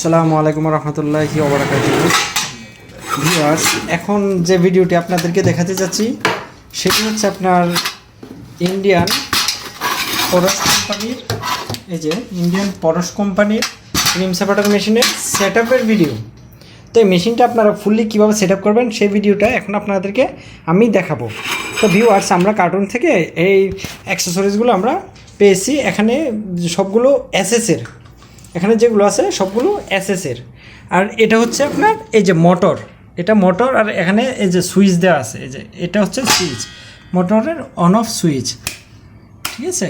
আসসালামু আলাইকুম রহমতুল্লাহি ওয়া বারাকাতুহু। ভিউয়ার্স, এখন যে ভিডিওটি আপনাদেরকে দেখাতে যাচ্ছি সেটি হচ্ছে আপনার ইন্ডিয়ান পরশ কোম্পানির ক্রিম সেপারেটর মেশিনের সেটআপের ভিডিও। তো এই মেশিনটা আপনারা ফুললি কীভাবে সেট আপ করবেন সেই ভিডিওটা এখন আপনাদেরকে আমি দেখাবো। তো ভিউয়ার্স, আমরা কার্টুন থেকে এই অ্যাক্সেসরিজগুলো আমরা পেয়েছি। এখানে সবগুলো এসএসের, এখানে যেগুলো আছে সবগুলো এসএসের। আর এটা হচ্ছে আপনার এই যে মোটর, এটা মোটর। আর এখানে এই যে সুইচ দেওয়া আছে, এই যে এটা হচ্ছে সুইচ, মোটরের অন অফ সুইচ, ঠিক আছে।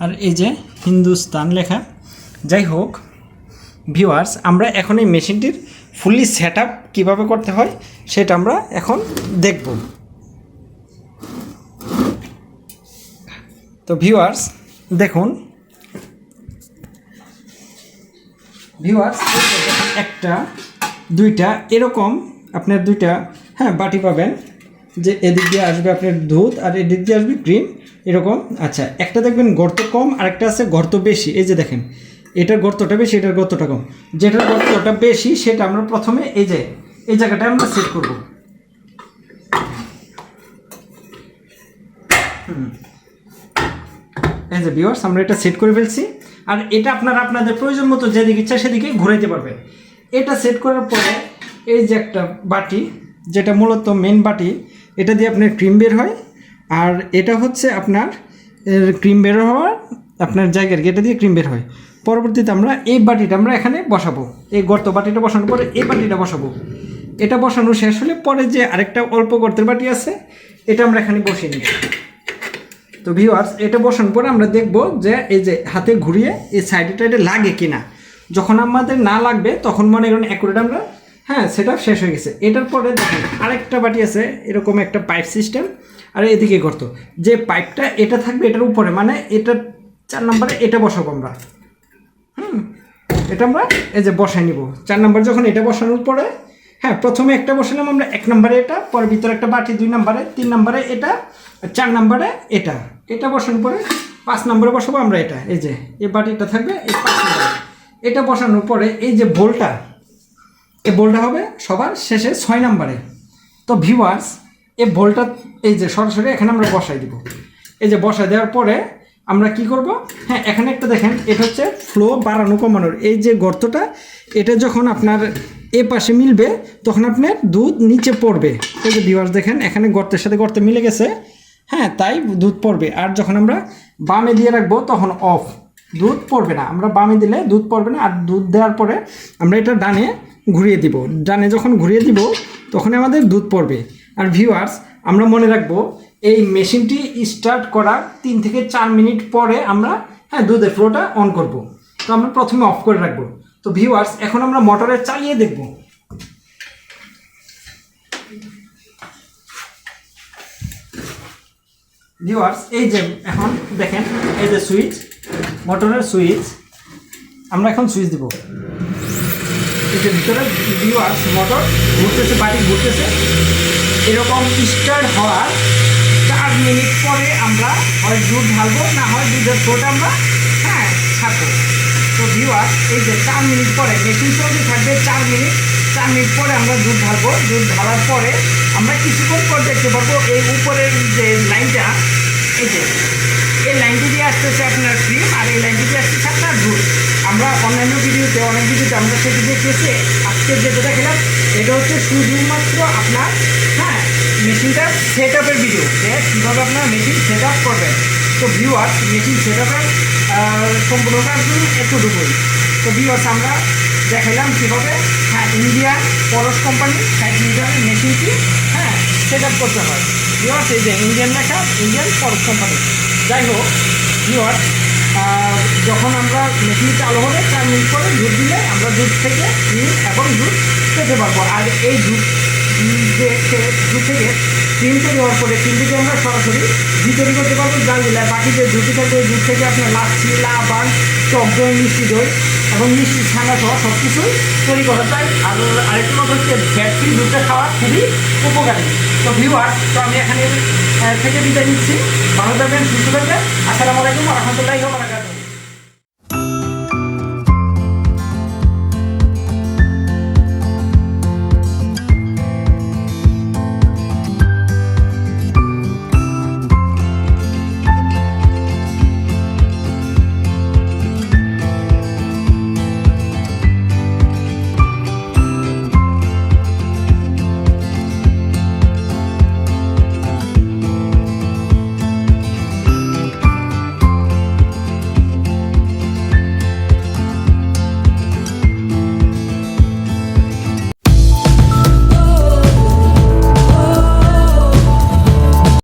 আর এই যে হিন্দুস্তান লেখা। যাই হোক ভিউয়ার্স, আমরা এখন এই মেশিনটির ফুললি সেট আপ কীভাবে করতে হয় সেটা আমরা এখন দেখব। তো ভিউয়ার্স দেখুন, একটা দুইটা এরকম আপনার দুইটা বাটি পাবেন, যে এদিক দিয়ে আসবে আপনার দুধ আর এদিক দিয়ে আসবে ক্রিম, এরকম। আচ্ছা, একটা দেখবেন গর্ত কম আর একটা আছে গর্ত বেশি। এই যে দেখেন, এটার গর্তটা বেশি, এটার গর্তটা কম। যেটার গর্তটা বেশি সেটা আমরা প্রথমে এই যে এই জায়গাটা আমরা সেট করব। এই যে ভিউয়ার্স, আমরা এটা সেট করে ফেলছি। আর এটা আপনারা আপনাদের প্রয়োজন মতো যেদিকে ইচ্ছা সেদিকে ঘুরাইতে পারবেন। এটা সেট করার পরে এই যে একটা বাটি, যেটা মূলত মেন বাটি, এটা দিয়ে আপনার ক্রিম বের হয়। আর এটা হচ্ছে আপনার ক্রিম বের হওয়ার আপনার জায়গার, এটা দিয়ে ক্রিম বের হয়। পরবর্তীতে আমরা এই বাটিটা আমরা এখানে বসাবো, এই গর্ত বাটিটা বসানোর পরে এই বাটিটা বসাবো। এটা বসানো শেষ হলে পরে যে আরেকটা অল্প গর্তের বাটি আছে এটা আমরা এখানে বসিয়ে নিই। তো ভিউয়ার্স, এটা বসানোর পরে আমরা দেখব যে এই যে হাতে ঘুরিয়ে এই সাইডেটা এটা লাগে কিনা। যখন আমাদের না লাগবে তখন মনে করেন অ্যাকুরেট আমরা সেটা শেষ হয়ে গেছে। এটার পরে দেখেন আরেকটা বাটি আছে, এরকম একটা পাইপ সিস্টেম। আর এদিকে গর্ত, যে পাইপটা এটা থাকবে এটার উপরে, মানে এটা 4 নম্বরে এটা বসাবো আমরা। এটা আমরা এই যে বসাই নিব 4 নম্বর। যখন এটা বসানোর পরে প্রথমে একটা বসালাম আমরা 1 নম্বরে, এটা পরে ভিতরে একটা বাটি 2 নম্বরে, 3 নম্বরে এটা, 4 নম্বরে এটা। এটা বসানোর পরে 5 নম্বরে বসাবো আমরা এটা। এই যে এই বাটিটা থাকবে এই 5 নম্বরে। এটা বসানোর পরে এই যে বোলটা, এই বোলটা হবে সবার শেষে 6 নম্বরে। তো ভিউয়ার্স, এই বোলটা এই যে সরাসরি এখানে আমরা বসাই দিব। এই যে বসাই দেওয়ার পরে আমরা কি করব, এখানে একটা দেখেন, এটা হচ্ছে ফ্লো বাড়ানো কমানোর। এই যে গর্তটা, এটা যখন আপনার এ পাশে মিলবে তখন আপনার দুধ নিচে পড়বে। এই যে ভিউয়ার্স দেখেন, এখানে গর্তের সাথে গর্তে মিলে গেছে, তাই দুধ পড়বে। আর যখন আমরা বামে দিয়ে রাখবো তখন অফ, দুধ পড়বে না। আমরা বামে দিলে দুধ পড়বে না। আর দুধ দেওয়ার পরে আমরা এটা ডানে ঘুরিয়ে দিব। ডানে যখন ঘুরিয়ে দিব তখন আমাদের দুধ পড়বে। আর ভিউয়ার্স, আমরা মনে রাখবো এই মেশিনটি স্টার্ট করার 3 থেকে 4 মিনিট পরে আমরা দুধের ফ্লোটা অন করব। তো আমরা প্রথমে অফ করে রাখবো। তো ভিউয়ার্স, এখন আমরা মোটরে চালিয়ে দেখব। ভিউয়ার্স, এই যে এখন দেখেন, এই যে সুইচ, মোটরের সুইচ, আমরা এখন সুইচ দিব। এই যে ভিতরে ভিউয়ার্স মোটর ঘুরতেছে, বাড়ি ঘুরতেছে। এরকম স্টার্ট হওয়ার 4 মিনিট পরে আমরা হয় দুধ ঢালবো, না হয় দুধের ফ্লোটা আমরা ছাড়বো। তো ভিউয়ার্স, এই যে 4 মিনিট পরে মেশিন চলতে থাকবে 4 মিনিট। 4 মিনিট পরে আমরা দুধ ঢালবো। দুধ ঢালার পরে আমরা কিছুক্ষণ পর দেখতে পারবো এই উপরের যে লাইনটা, এই যে এই লাইনটি দিয়ে আসতেছে আপনার ক্রিম, আর এই লাইনটি দিয়ে আসতেছে আপনার দুধ। আমরা অন্যান্য ভিডিওতে অনেক ভিডিওতে আমরা সেটি দেখিয়েছি। আজকে যেটা দেখালাম এটা হচ্ছে শুধুমাত্র আপনার মেশিনটার সেট আপের ভিডিও, যে কীভাবে আপনার মেশিন সেট আপ করবেন। তো ভিউয়ার্স, মেশিন সেট আপের সম্পূর্ণ কাজ একটুটুকুই। তো ভিউয়ার্স, আমরা দেখালাম কীভাবে ইন্ডিয়ান পরশ কোম্পানি 60 লিটারের মেশিনটি সেট আপ করতে হয়। ভিউয়ার্স, এই যে ইন্ডিয়ান লেখা, ইন্ডিয়ান পরশ কোম্পানি। যাই হোক ভিউয়ার্স, যখন আমরা মেশিন চালু হবে 4 মিনিট পরে দুধ দিলে আমরা দুধ থেকে ক্রিম এবং দুধ পেতে পারবো। আর এই দুধ থেকে ক্রিম তৈরি হওয়ার পরে ক্রিম থেকে আমরা সরাসরি ঘি তৈরি করতে পারবো জাল দিলে। বাকি যে দুধ থাকবে ওই দুধ থেকে আপনার লাচ্ছি, লাবান, টক দই, মিষ্টি দই এবং মিষ্টি ছানা সহ সব কিছুই তৈরি করা যায়। আর আরেকটা কথা হচ্ছে ফ্যাট ফ্রি দুধটা খাওয়া খুবই উপকারী। তো ভিউয়ার্স, তো আমি এখানে থেকে বিদায় নিচ্ছি। ভালো থাকবেন, সুস্থ থাকবেন। আসসালামু আলাইকুম ওয়া রাহমাতুল্লাহি ওয়া বারাকাতুহু।